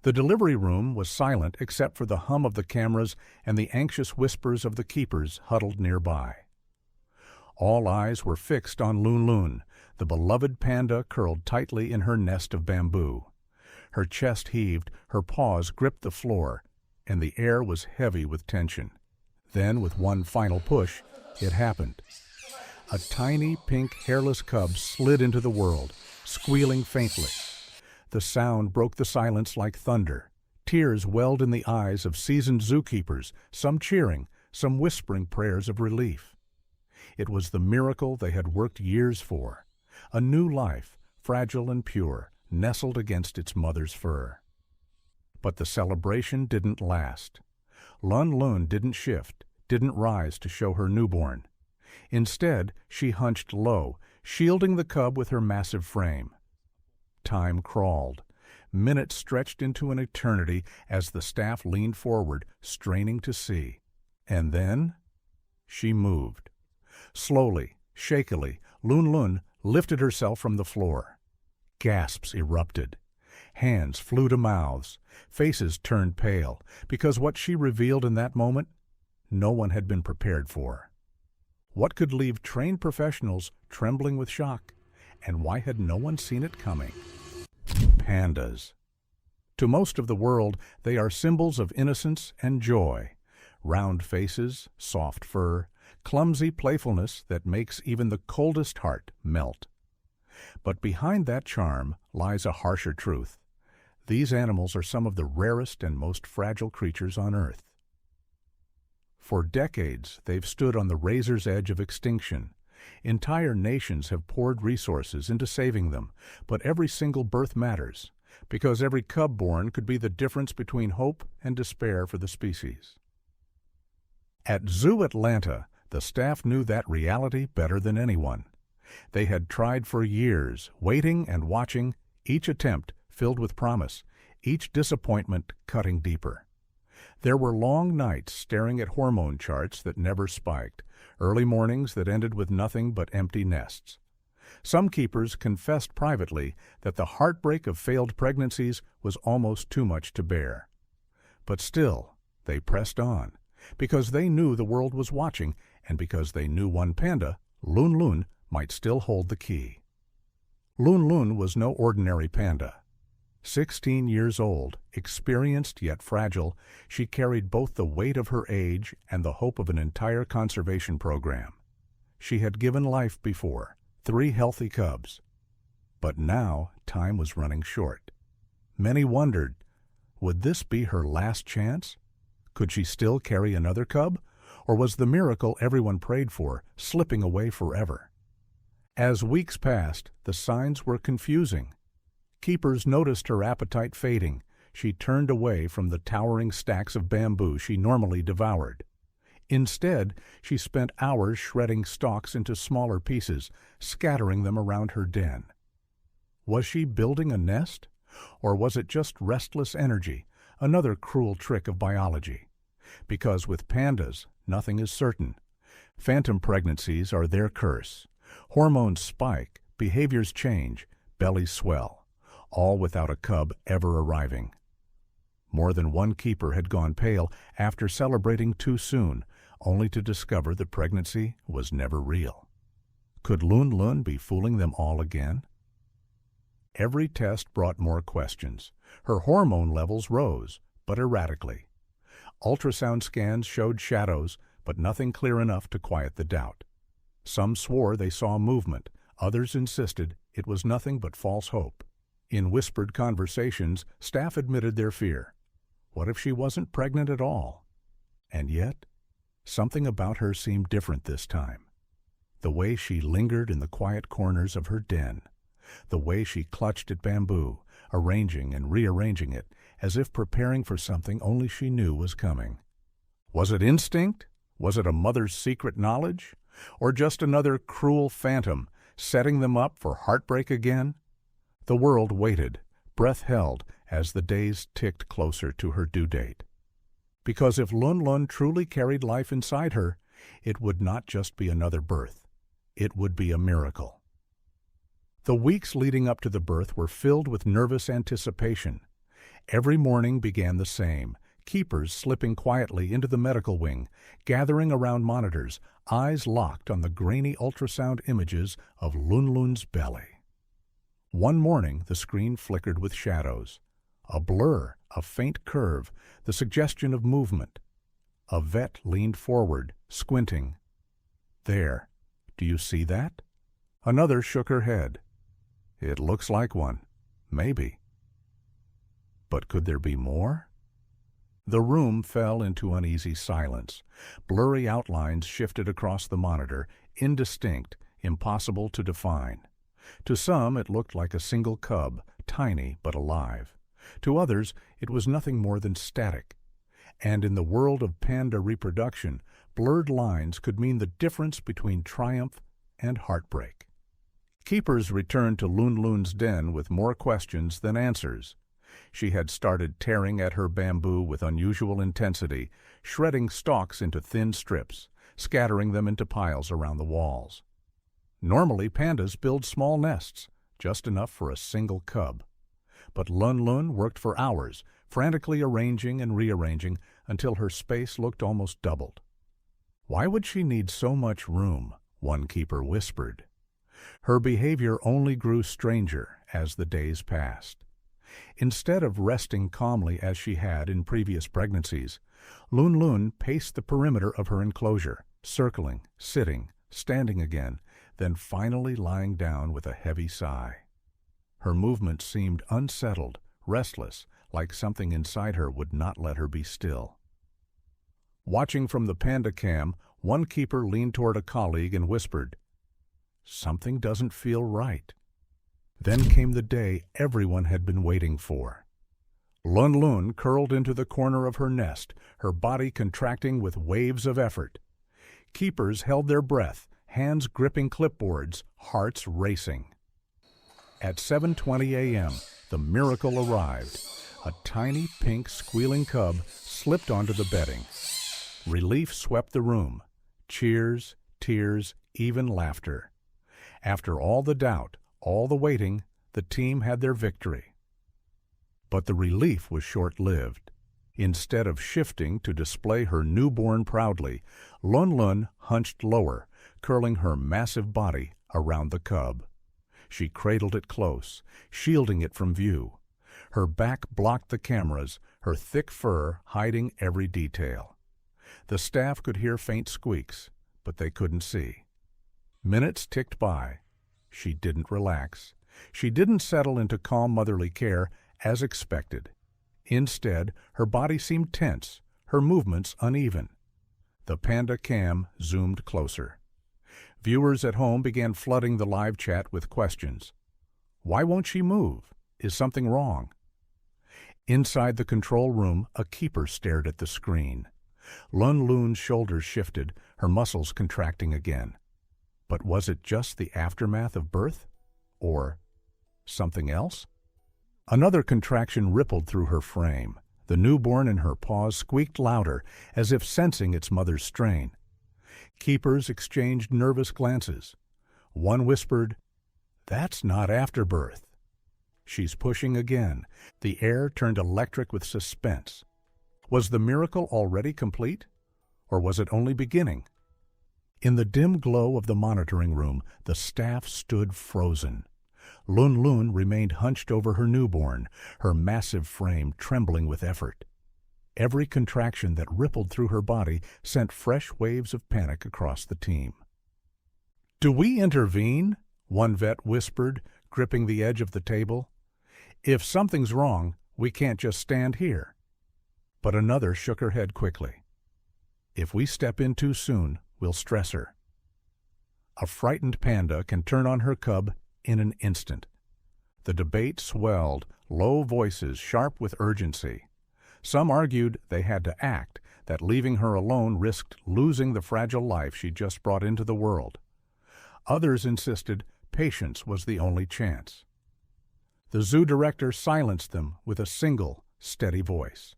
The delivery room was silent except for the hum of the cameras and the anxious whispers of the keepers huddled nearby. All eyes were fixed on Lun Lun, the beloved panda curled tightly in her nest of bamboo. Her chest heaved, her paws gripped the floor, and the air was heavy with tension. Then, with one final push, it happened. A tiny, pink, hairless cub slid into the world, squealing faintly. The sound broke the silence like thunder. Tears welled in the eyes of seasoned zookeepers, some cheering, some whispering prayers of relief. It was the miracle they had worked years for. A new life, fragile and pure, nestled against its mother's fur. But the celebration didn't last. Lun Lun didn't shift, didn't rise to show her newborn. Instead, she hunched low, shielding the cub with her massive frame. Time crawled. Minutes stretched into an eternity as the staff leaned forward, straining to see. And then, she moved. Slowly, shakily, Lun Lun lifted herself from the floor. Gasps erupted. Hands flew to mouths. Faces turned pale, because what she revealed in that moment, no one had been prepared for. What could leave trained professionals trembling with shock? And why had no one seen it coming? Pandas. To most of the world, they are symbols of innocence and joy. Round faces, soft fur, clumsy playfulness that makes even the coldest heart melt. But behind that charm lies a harsher truth. These animals are some of the rarest and most fragile creatures on Earth. For decades, they've stood on the razor's edge of extinction. Entire nations have poured resources into saving them, but every single birth matters, because every cub born could be the difference between hope and despair for the species. At Zoo Atlanta, the staff knew that reality better than anyone. They had tried for years, waiting and watching, each attempt filled with promise, each disappointment cutting deeper. There were long nights staring at hormone charts that never spiked, early mornings that ended with nothing but empty nests. Some keepers confessed privately that the heartbreak of failed pregnancies was almost too much to bear. But still, they pressed on, because they knew the world was watching and because they knew one panda, Lun Lun, might still hold the key. Lun Lun was no ordinary panda. 16 years old, experienced yet fragile, she carried both the weight of her age and the hope of an entire conservation program. She had given life before, 3 healthy cubs. But now time was running short. Many wondered, would this be her last chance? Could she still carry another cub? Or was the miracle everyone prayed for slipping away forever? As weeks passed, the signs were confusing. Keepers noticed her appetite fading. She turned away from the towering stacks of bamboo she normally devoured. Instead, she spent hours shredding stalks into smaller pieces, scattering them around her den. Was she building a nest? Or was it just restless energy, another cruel trick of biology? Because with pandas, nothing is certain. Phantom pregnancies are their curse. Hormones spike, behaviors change, bellies swell, all without a cub ever arriving. More than one keeper had gone pale after celebrating too soon, only to discover the pregnancy was never real. Could Lun Lun be fooling them all again? Every test brought more questions. Her hormone levels rose, but erratically. Ultrasound scans showed shadows, but nothing clear enough to quiet the doubt. Some swore they saw movement, others insisted it was nothing but false hope. In whispered conversations, staff admitted their fear. What if she wasn't pregnant at all? And yet, something about her seemed different this time. The way she lingered in the quiet corners of her den, the way she clutched at bamboo, arranging and rearranging it, as if preparing for something only she knew was coming. Was it instinct? Was it a mother's secret knowledge? Or just another cruel phantom, setting them up for heartbreak again? The world waited, breath held, as the days ticked closer to her due date. Because if Lun Lun truly carried life inside her, it would not just be another birth. It would be a miracle. The weeks leading up to the birth were filled with nervous anticipation. Every morning began the same, keepers slipping quietly into the medical wing, gathering around monitors, eyes locked on the grainy ultrasound images of Lunlun's belly. One morning the screen flickered with shadows. A blur, a faint curve, the suggestion of movement. A vet leaned forward, squinting. "There. Do you see that?" Another shook her head. "It looks like one. Maybe." But could there be more? The room fell into uneasy silence. Blurry outlines shifted across the monitor, indistinct, impossible to define. To some it looked like a single cub, tiny but alive. To others it was nothing more than static. And in the world of panda reproduction, blurred lines could mean the difference between triumph and heartbreak. Keepers returned to Lunlun's den with more questions than answers. She had started tearing at her bamboo with unusual intensity, shredding stalks into thin strips, scattering them into piles around the walls. Normally pandas build small nests, just enough for a single cub. But Lunlun worked for hours, frantically arranging and rearranging until her space looked almost doubled. "Why would she need so much room?" one keeper whispered. Her behavior only grew stranger as the days passed. Instead of resting calmly as she had in previous pregnancies, Lunlun paced the perimeter of her enclosure, circling, sitting, standing again, then finally lying down with a heavy sigh. Her movements seemed unsettled, restless, like something inside her would not let her be still. Watching from the panda cam, one keeper leaned toward a colleague and whispered, "Something doesn't feel right." Then came the day everyone had been waiting for. Lunlun curled into the corner of her nest, her body contracting with waves of effort. Keepers held their breath, hands gripping clipboards, hearts racing. At 7:20 a.m., the miracle arrived. A tiny pink squealing cub slipped onto the bedding. Relief swept the room. Cheers, tears, even laughter. After all the doubt, all the waiting, the team had their victory. But the relief was short-lived. Instead of shifting to display her newborn proudly, Lunlun hunched lower, curling her massive body around the cub. She cradled it close, shielding it from view. Her back blocked the cameras, her thick fur hiding every detail. The staff could hear faint squeaks, but they couldn't see. Minutes ticked by. She didn't relax. She didn't settle into calm motherly care as expected. Instead, her body seemed tense, her movements uneven. The panda cam zoomed closer. Viewers at home began flooding the live chat with questions. Why won't she move? Is something wrong? Inside the control room, a keeper stared at the screen. Lunlun's shoulders shifted, her muscles contracting again. But was it just the aftermath of birth? Or something else? Another contraction rippled through her frame. The newborn in her paws squeaked louder, as if sensing its mother's strain. Keepers exchanged nervous glances. One whispered, "That's not afterbirth." "She's pushing again." The air turned electric with suspense. Was the miracle already complete? Or was it only beginning? In the dim glow of the monitoring room, the staff stood frozen. Lunlun remained hunched over her newborn, her massive frame trembling with effort. Every contraction that rippled through her body sent fresh waves of panic across the team. "Do we intervene?" one vet whispered, gripping the edge of the table. "If something's wrong, we can't just stand here." But another shook her head quickly. "If we step in too soon, we'll stress her." A frightened panda can turn on her cub in an instant. The debate swelled, low voices sharp with urgency. Some argued they had to act, that leaving her alone risked losing the fragile life she just brought into the world. Others insisted patience was the only chance. The zoo director silenced them with a single, steady voice.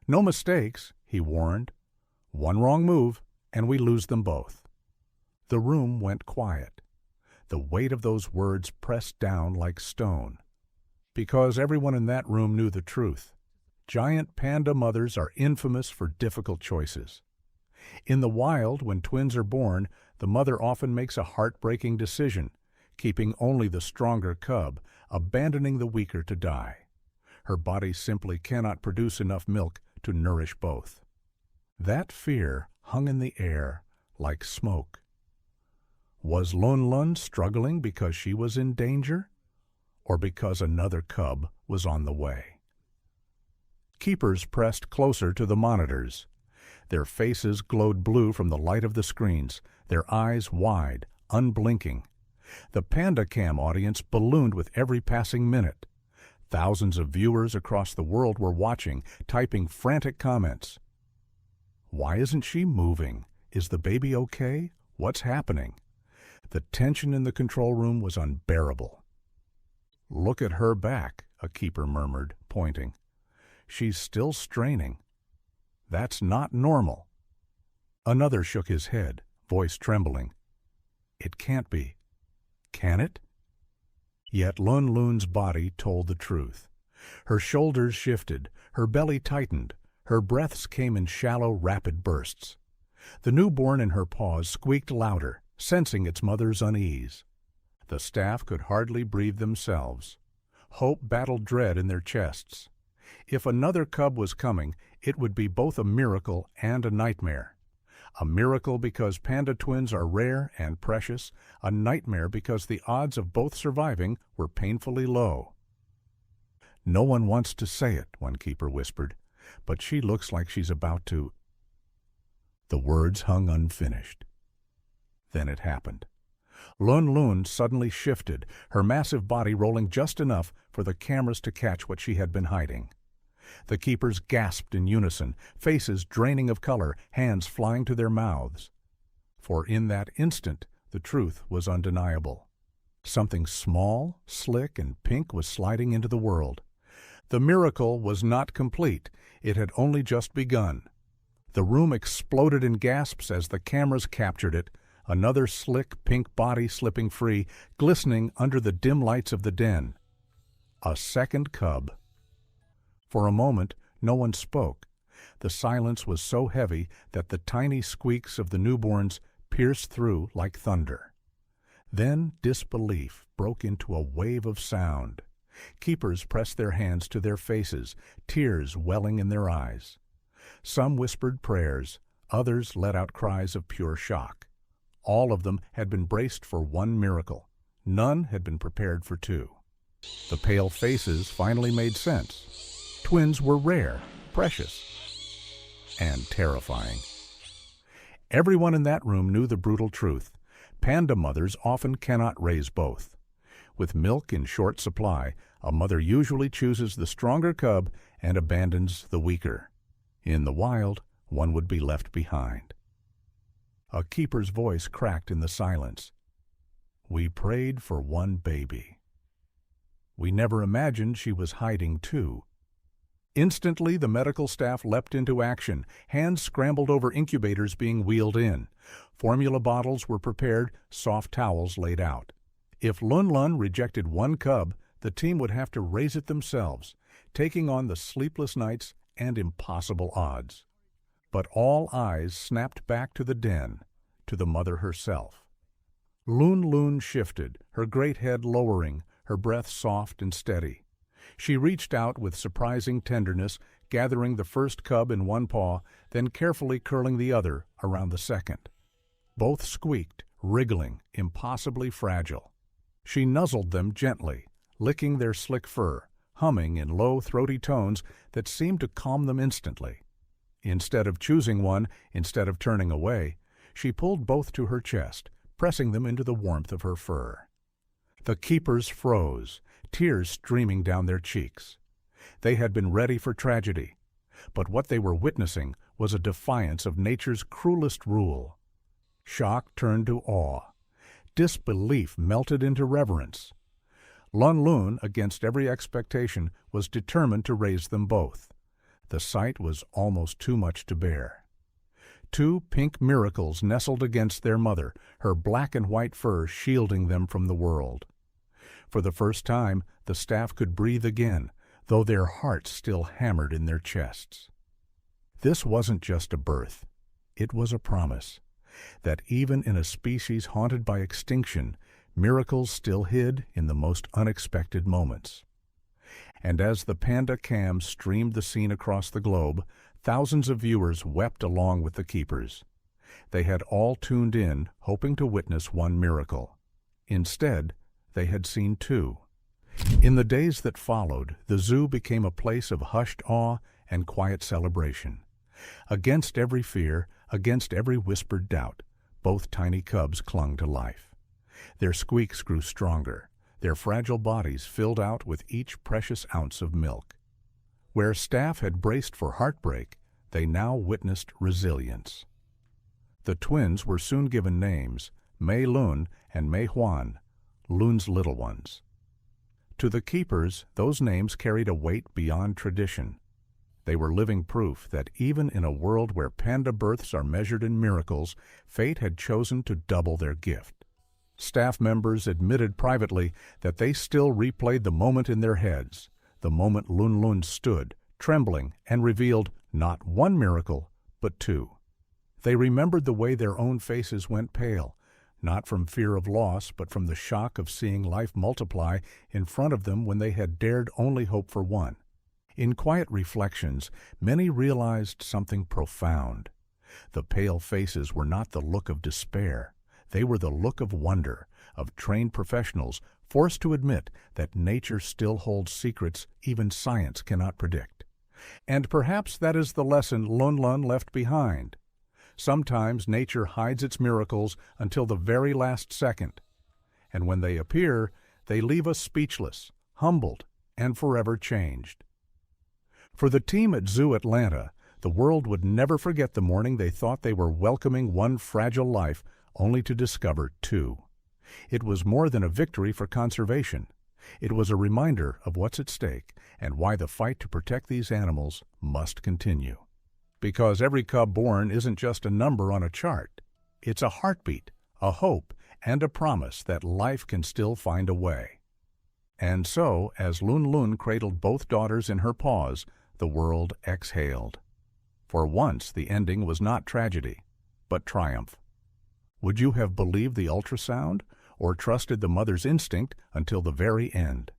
"No mistakes," he warned. "One wrong move, and we lose them both." The room went quiet. The weight of those words pressed down like stone. Because everyone in that room knew the truth. Giant panda mothers are infamous for difficult choices. In the wild, when twins are born, the mother often makes a heartbreaking decision, keeping only the stronger cub, abandoning the weaker to die. Her body simply cannot produce enough milk to nourish both. That fear hung in the air like smoke. Was Lun Lun struggling because she was in danger, or because another cub was on the way? Keepers pressed closer to the monitors. Their faces glowed blue from the light of the screens, their eyes wide, unblinking. The PandaCam audience ballooned with every passing minute. Thousands of viewers across the world were watching, typing frantic comments. Why isn't she moving? Is the baby okay? What's happening? The tension in the control room was unbearable. Look at her back, a keeper murmured, pointing. She's still straining. That's not normal. Another shook his head, voice trembling. It can't be. Can it? Yet Lun Lun's body told the truth. Her shoulders shifted, her belly tightened, her breaths came in shallow, rapid bursts. The newborn in her paws squeaked louder, sensing its mother's unease. The staff could hardly breathe themselves. Hope battled dread in their chests. If another cub was coming, it would be both a miracle and a nightmare. A miracle because panda twins are rare and precious, a nightmare because the odds of both surviving were painfully low. No one wants to say it, one keeper whispered, but she looks like she's about to. The words hung unfinished. Then it happened. Lun Lun suddenly shifted, her massive body rolling just enough for the cameras to catch what she had been hiding. The keepers gasped in unison, faces draining of color, hands flying to their mouths. For in that instant, the truth was undeniable. Something small, slick, and pink was sliding into the world. The miracle was not complete. It had only just begun. The room exploded in gasps as the cameras captured it, another slick pink body slipping free, glistening under the dim lights of the den. A second cub. For a moment, no one spoke. The silence was so heavy that the tiny squeaks of the newborns pierced through like thunder. Then disbelief broke into a wave of sound. Keepers pressed their hands to their faces, tears welling in their eyes. Some whispered prayers, others let out cries of pure shock. All of them had been braced for one miracle. None had been prepared for two. The pale faces finally made sense. Twins were rare, precious, and terrifying. Everyone in that room knew the brutal truth. Panda mothers often cannot raise both. With milk in short supply, a mother usually chooses the stronger cub and abandons the weaker. In the wild, one would be left behind. A keeper's voice cracked in the silence. We prayed for one baby. We never imagined she was hiding two. Instantly, the medical staff leapt into action. Hands scrambled over incubators being wheeled in. Formula bottles were prepared, soft towels laid out. If Lun Lun rejected one cub, the team would have to raise it themselves, taking on the sleepless nights and impossible odds. But all eyes snapped back to the den, to the mother herself. Lun Lun shifted, her great head lowering, her breath soft and steady. She reached out with surprising tenderness, gathering the first cub in one paw, then carefully curling the other around the second. Both squeaked, wriggling, impossibly fragile. She nuzzled them gently, licking their slick fur, humming in low, throaty tones that seemed to calm them instantly. Instead of choosing one, instead of turning away, she pulled both to her chest, pressing them into the warmth of her fur. The keepers froze, tears streaming down their cheeks. They had been ready for tragedy, but what they were witnessing was a defiance of nature's cruelest rule. Shock turned to awe. Disbelief melted into reverence. Lun Lun, against every expectation, was determined to raise them both. The sight was almost too much to bear. Two pink miracles nestled against their mother, her black and white fur shielding them from the world. For the first time, the staff could breathe again, though their hearts still hammered in their chests. This wasn't just a birth. It was a promise that even in a species haunted by extinction, miracles still hid in the most unexpected moments. And as the Panda cam streamed the scene across the globe, thousands of viewers wept along with the keepers. They had all tuned in, hoping to witness one miracle. Instead, they had seen two. In the days that followed, the zoo became a place of hushed awe and quiet celebration. Against every fear, against every whispered doubt, both tiny cubs clung to life. Their squeaks grew stronger, their fragile bodies filled out with each precious ounce of milk. Where staff had braced for heartbreak, they now witnessed resilience. The twins were soon given names, Mei Lun and Mei Huan, Lun's little ones. To the keepers, those names carried a weight beyond tradition. They were living proof that even in a world where panda births are measured in miracles, fate had chosen to double their gift. Staff members admitted privately that they still replayed the moment in their heads, the moment Lun Lun stood, trembling, and revealed not one miracle, but two. They remembered the way their own faces went pale, not from fear of loss, but from the shock of seeing life multiply in front of them when they had dared only hope for one. In quiet reflections, many realized something profound. The pale faces were not the look of despair. They were the look of wonder, of trained professionals forced to admit that nature still holds secrets even science cannot predict. And perhaps that is the lesson Lun Lun left behind. Sometimes nature hides its miracles until the very last second, and when they appear, they leave us speechless, humbled, and forever changed. For the team at Zoo Atlanta, the world would never forget the morning they thought they were welcoming one fragile life, only to discover two. It was more than a victory for conservation. It was a reminder of what's at stake and why the fight to protect these animals must continue. Because every cub born isn't just a number on a chart. It's a heartbeat, a hope, and a promise that life can still find a way. And so, as Lun Lun cradled both daughters in her paws, the world exhaled. For once, the ending was not tragedy, but triumph. Would you have believed the ultrasound, or trusted the mother's instinct until the very end?